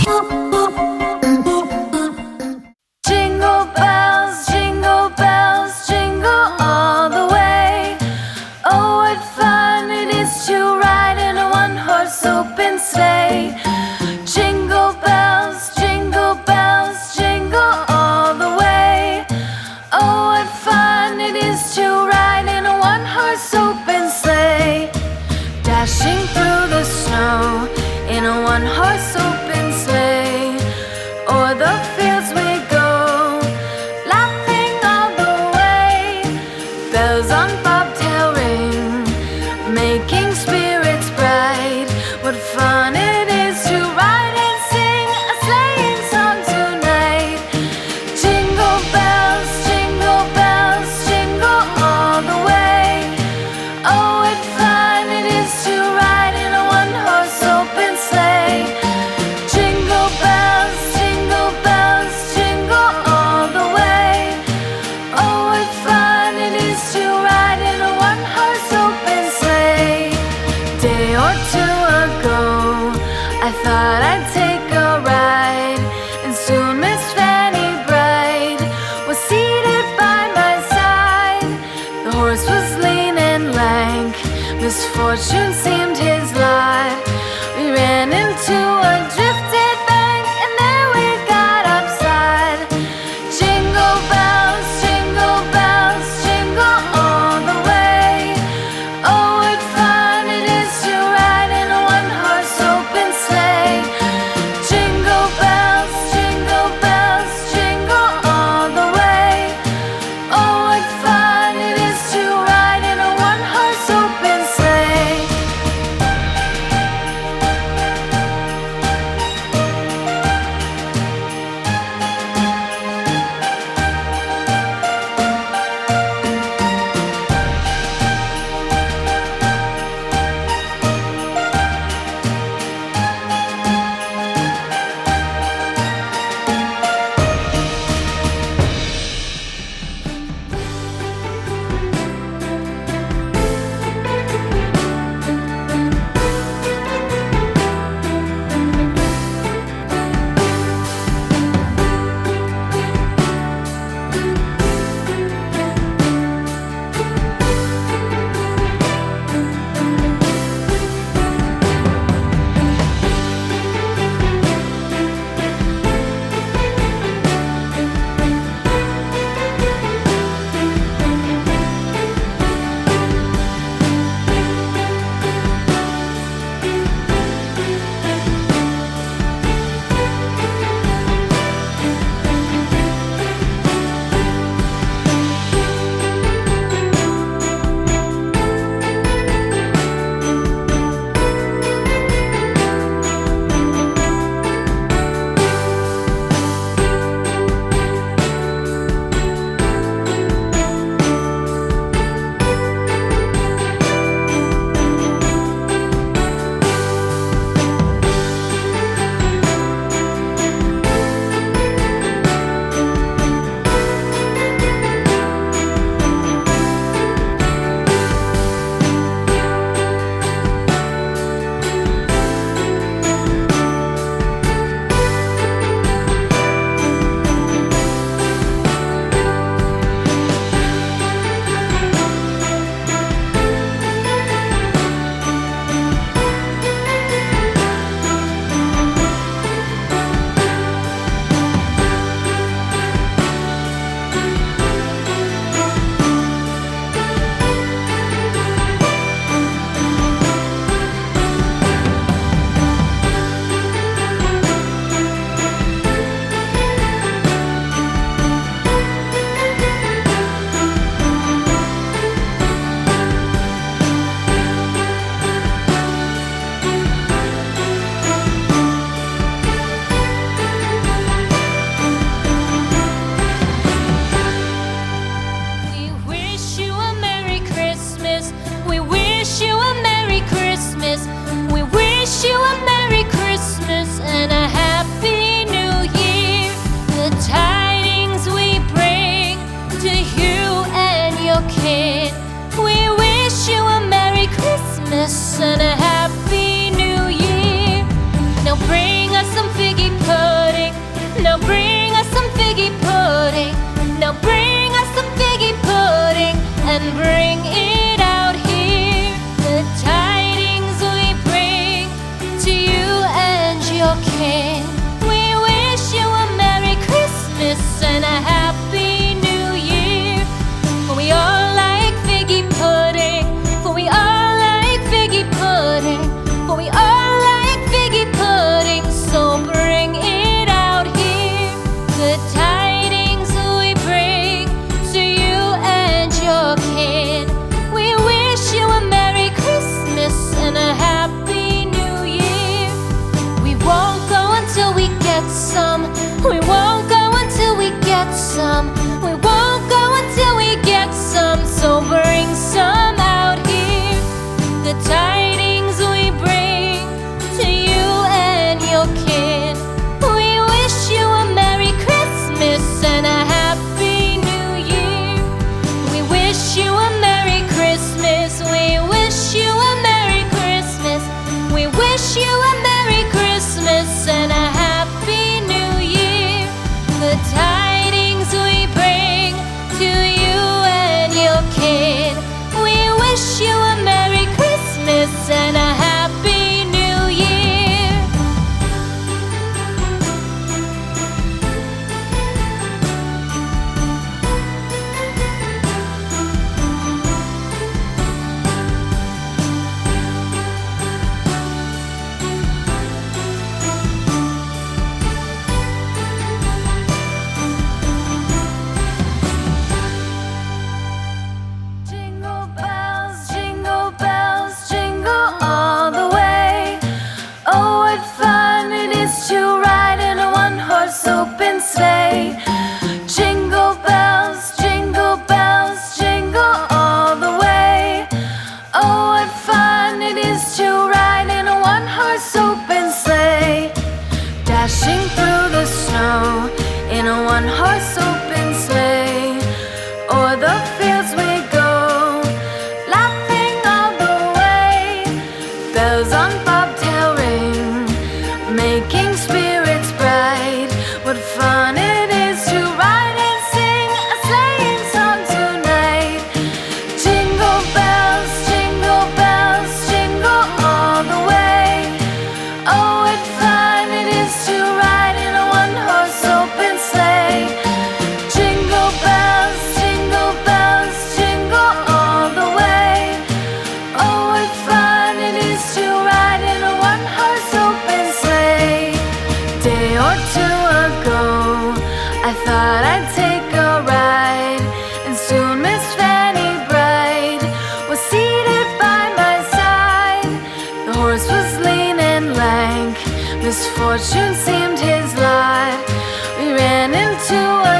Jingle bells, jingle all the way. Oh, what fun it is to ride in a one-horse open sleigh. Jingle bells, jingle all the way. Oh, what fun it is to ride in a one-horse open sleigh. Dashing through the snow in a one-horse open sleigh. O'er the fields we go, laughing all the way. Bells on bobtail ring, making spirits bright. What fun it is to ride and sing a sleighing song tonight. Jingle bells, jingle all the way. Oh, what fun it is to ride in a one-horse open sleigh. Jingle bells, jingle all the way. Oh, what fun it is to ride in a one-horse open sleigh. Day or two ago, I thought I'd take a ride, and soon Miss Fanny Bright was seated by my side. The horse was lean and lank, misfortune seemed his lot. We ran into a drifted bank, and there we got upside. Jingle bells, jingle all the way. Oh, what fun it is to ride in a one-horse open sleigh. Jingle bells, jingle all the way. Oh, what fun it is to ride in a one-horse open sleigh. And a happy new year. Now bring us some figgy get some. We won't go until we get some. We won't go until we get some. So bring some out here. The tidings we bring to you and your kin. We wish you a Merry Christmas and a Happy New Year. We wish you a Merry Christmas. We wish you a Merry Christmas. We wish you a Merry Christmas and a Happy New Year. The tidings we bring to you and your kid. We wish you a Merry Christmas and a Happy New Year. Jingle bells, jingle all the way. Oh, what fun it is to ride in a one-horse open sleigh. Jingle bells, jingle all the way. Oh, what fun it is to ride in a one-horse open sleigh. Dashing through the snow in a one-horse open sleigh. O'er the fields we go, laughing all the way. Bells on bobtail ring, making spirits bright. What fun it is to ride and sing a sleighing song tonight. Jingle bells, jingle all the way. Oh, what fun it is to ride in a one-horse open sleigh. Jingle bells, jingle all the way. Oh, what fun it is to ride in a one-horse open sleigh. Day or two ago, I thought I'd take a ride, and soon Miss Fanny Bright was seated by my side. The horse was lean and lank, misfortune seemed his lot. We ran into a